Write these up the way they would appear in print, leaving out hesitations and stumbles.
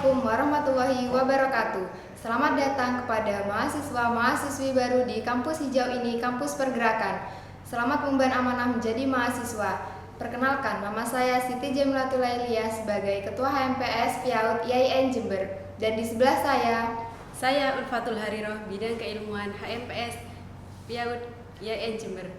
Assalamualaikum warahmatullahi wabarakatuh. Selamat datang kepada mahasiswa-mahasiswi baru di kampus hijau ini, Kampus Pergerakan. Selamat memban amanah menjadi mahasiswa. Perkenalkan, nama saya Siti Jamilatul Lailia sebagai Ketua HMPS PIAUD IAIN Jember. Dan di sebelah saya Ulfatul Hariroh, bidang keilmuan HMPS PIAUD IAIN Jember.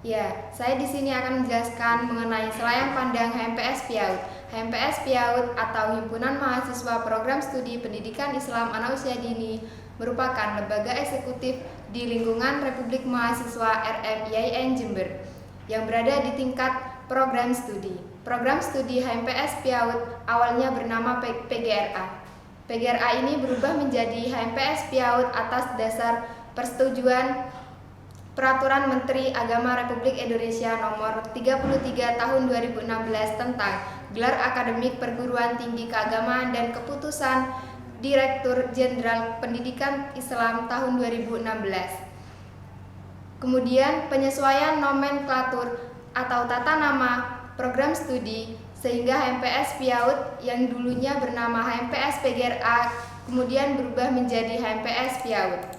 Ya, saya di sini akan menjelaskan mengenai selayang pandang HMPS PIAUD. HMPS PIAUD atau Himpunan Mahasiswa Program Studi Pendidikan Islam Anak Usia Dini merupakan lembaga eksekutif di lingkungan Republik Mahasiswa RM IAIN Jember yang berada di tingkat program studi. Program studi HMPS PIAUD awalnya bernama PGRA. PGRA ini berubah menjadi HMPS PIAUD atas dasar persetujuan Peraturan Menteri Agama Republik Indonesia Nomor 33 Tahun 2016 tentang gelar akademik perguruan tinggi keagamaan dan keputusan Direktur Jenderal Pendidikan Islam tahun 2016. Kemudian penyesuaian nomenklatur atau tata nama program studi sehingga HMPS PIAUD yang dulunya bernama HMPS PGRA kemudian berubah menjadi HMPS PIAUD.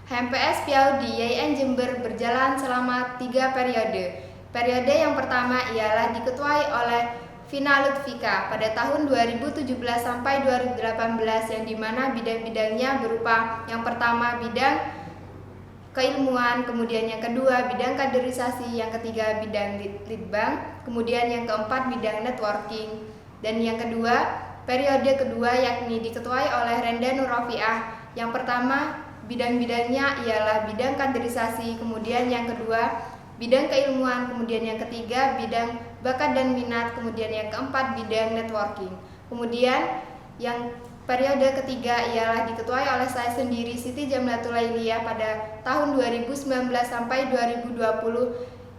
HMPS PIAUD di IAIN Jember berjalan selama 3 periode. Periode yang pertama ialah diketuai oleh Vina Lutfika pada tahun 2017 sampai 2018 yang dimana bidang-bidangnya berupa yang pertama bidang keilmuan, kemudian yang kedua bidang kaderisasi, yang ketiga bidang litbang, kemudian yang keempat bidang networking, dan yang kedua periode kedua yakni diketuai oleh Renda Nurafiah. Yang pertama bidang-bidangnya ialah bidang kaderisasi, kemudian yang kedua bidang keilmuan, kemudian yang ketiga bidang bakat dan minat, kemudian yang keempat bidang networking. Kemudian yang periode ketiga ialah diketuai oleh saya sendiri Siti Jamilatul Lailia pada tahun 2019 sampai 2020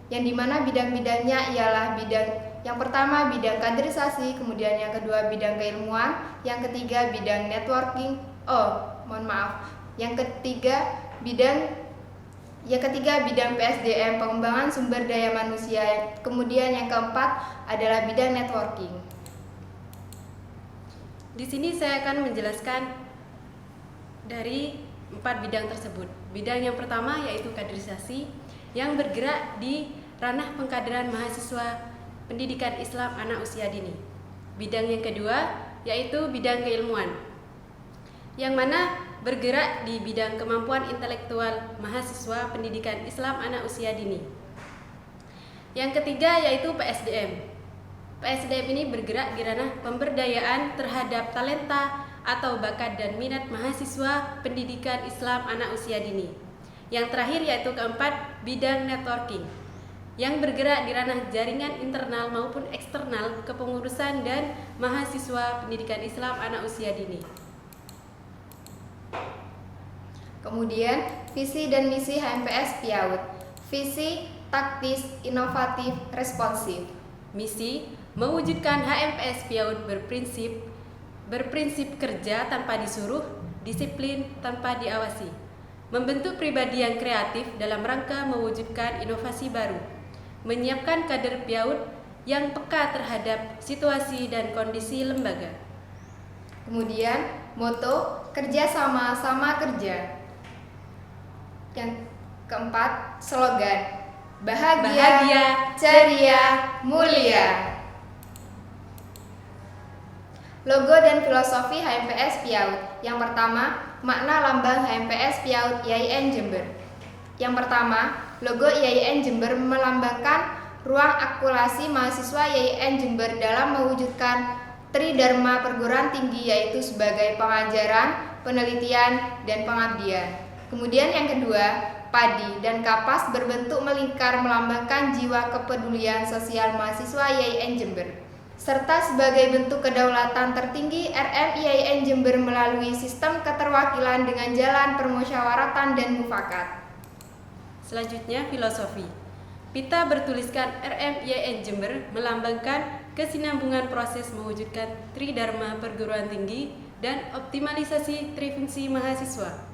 yang dimana bidang-bidangnya ialah bidang yang pertama bidang kaderisasi, kemudian yang kedua bidang keilmuan, yang ketiga bidang networking, yang ketiga bidang PSDM, pengembangan sumber daya manusia, kemudian yang keempat adalah bidang networking. Di sini saya akan menjelaskan dari 4 bidang tersebut. Bidang yang pertama yaitu kaderisasi yang bergerak di ranah pengkaderan mahasiswa pendidikan Islam anak usia dini. Bidang yang kedua yaitu bidang keilmuan yang mana bergerak di bidang kemampuan intelektual mahasiswa pendidikan Islam anak usia dini. Yang ketiga yaitu PSDM. PSDM ini bergerak di ranah pemberdayaan terhadap talenta atau bakat dan minat mahasiswa pendidikan Islam anak usia dini. Yang terakhir yaitu keempat bidang networking yang bergerak di ranah jaringan internal maupun eksternal kepengurusan dan mahasiswa pendidikan Islam anak usia dini. Kemudian visi dan misi HMPS PIAUD. Visi taktis, inovatif, responsif. Misi mewujudkan HMPS PIAUD berprinsip kerja tanpa disuruh, disiplin tanpa diawasi, membentuk pribadi yang kreatif dalam rangka mewujudkan inovasi baru, menyiapkan kader PIAUD yang peka terhadap situasi dan kondisi lembaga. Kemudian moto kerja sama kerja. Yang keempat slogan bahagia, ceria, mulia. Logo dan filosofi HMPS PIAUD. Yang pertama, makna lambang HMPS PIAUD IAIN Jember. Yang pertama, logo IAIN Jember melambangkan ruang akulasi mahasiswa IAIN Jember dalam mewujudkan Tridharma perguruan tinggi yaitu sebagai pengajaran, penelitian, dan pengabdian. Kemudian yang kedua, padi dan kapas berbentuk melingkar melambangkan jiwa kepedulian sosial mahasiswa IAIN Jember, serta sebagai bentuk kedaulatan tertinggi RM IAIN Jember melalui sistem keterwakilan dengan jalan permusyawaratan dan mufakat. Selanjutnya filosofi. Pita bertuliskan RM IAIN Jember melambangkan kesinambungan proses mewujudkan Tridharma perguruan tinggi dan optimalisasi trifungsi mahasiswa.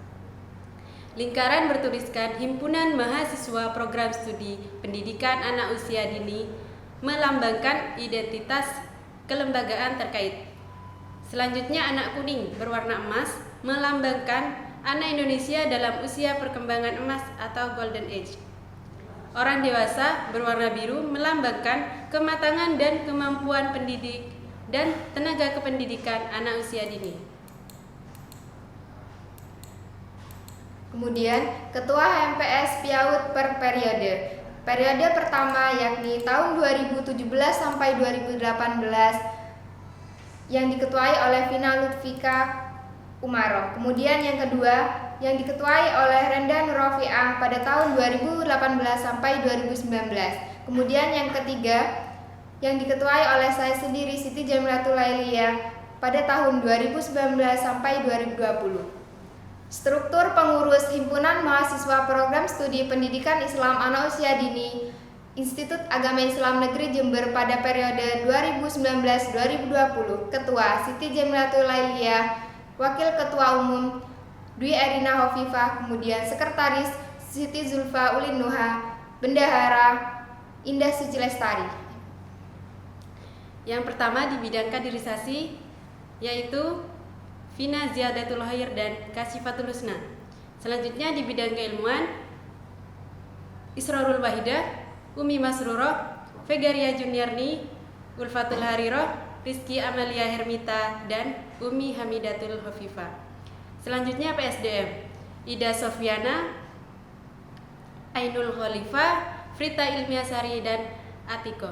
Lingkaran bertuliskan Himpunan Mahasiswa Program Studi Pendidikan Anak Usia Dini melambangkan identitas kelembagaan terkait. Selanjutnya anak kuning berwarna emas melambangkan anak Indonesia dalam usia perkembangan emas atau golden age. Orang dewasa berwarna biru melambangkan kematangan dan kemampuan pendidik dan tenaga kependidikan anak usia dini. Kemudian, Ketua HMPS Piaut per periode. Periode pertama yakni tahun 2017 sampai 2018 yang diketuai oleh Vina Lutfika Umaroh. Kemudian yang kedua yang diketuai oleh Renda Nurrofiah pada tahun 2018 sampai 2019. Kemudian yang ketiga yang diketuai oleh saya sendiri Siti Jamilatul Lailiyah pada tahun 2019 sampai 2020. Struktur pengurus Himpunan Mahasiswa Program Studi Pendidikan Islam Anak Usia Dini Institut Agama Islam Negeri Jember pada periode 2019-2020. Ketua Siti Jamilatul Lailiyah, Wakil Ketua Umum Dwi Erina Hovifah, kemudian Sekretaris Siti Zulfa Ulin Nuha, Bendahara Indah Suci Lestari. Yang pertama di bidang kaderisasi yaitu Vina Ziyadatul Khair dan Kasifatul Husna. Selanjutnya di bidang keilmuan Israrul Wahidah, Umi Masruroh, Vegaria Juniarni, Ulfatul Hariroh, Rizky Amalia Hermita, dan Umi Hamidatul Hovifah. Selanjutnya PSDM Ida Sofyana, Ainul Khalifah, Frita Ilmiasari, dan Atiko.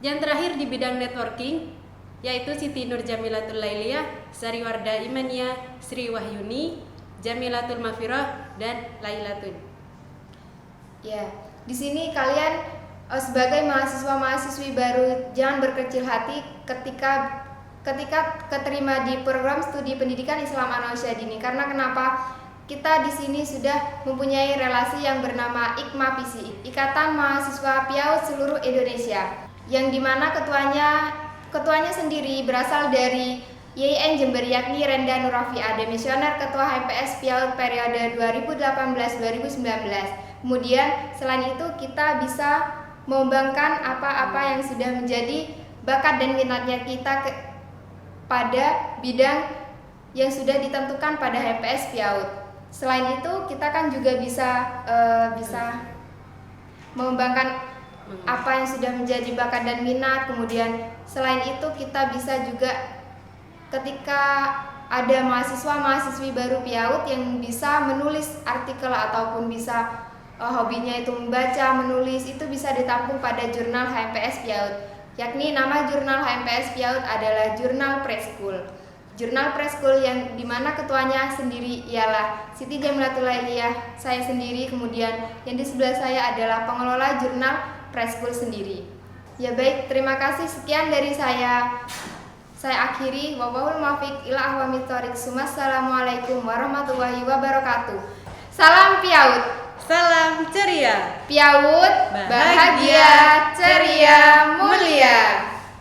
Yang terakhir di bidang networking yaitu Siti Nur Jamilatul Lailiyah, Sariwarda Imania, Sri Wahyuni, Jamilatul Mafiroh, dan Lailatun. Ya, di sini kalian sebagai mahasiswa-mahasiswi baru jangan berkecil hati ketika keterima di program studi pendidikan Islam Anak Usia Dini. Karena kenapa? Kita di sini sudah mempunyai relasi yang bernama IKMA-PISI, Ikatan Mahasiswa Piaut Seluruh Indonesia, yang dimana ketuanya sendiri berasal dari YIN Jember, yakni Renda Nurrofiah, Demisioner Ketua HMPS Piaut periode 2018-2019. Kemudian selain itu kita bisa mengembangkan apa-apa yang sudah menjadi bakat dan minatnya kita pada bidang yang sudah ditentukan pada HMPS Piaut. Selain itu kita kan juga bisa mengembangkan apa yang sudah menjadi bakat dan minat. Kemudian selain itu kita bisa juga ketika ada mahasiswa-mahasiswi baru Piaut yang bisa menulis artikel ataupun bisa hobinya itu membaca, menulis, itu bisa ditampung pada jurnal HMPS Piaut, yakni nama jurnal HMPS Piaut adalah Jurnal Preskul. Jurnal Preskul yang dimana ketuanya sendiri ialah Siti Jamilatul Lailiyah, saya sendiri, kemudian yang di sebelah saya adalah pengelola Jurnal Preskul sendiri. Ya baik, terima kasih, sekian dari saya. Saya akhiri, wallahul muwaffiq ila aqwamit thoriq. Wassalamualaikum warahmatullahi wabarakatuh. Salam Piaut. Salam ceria. Piaut bahagia, ceria, mulia.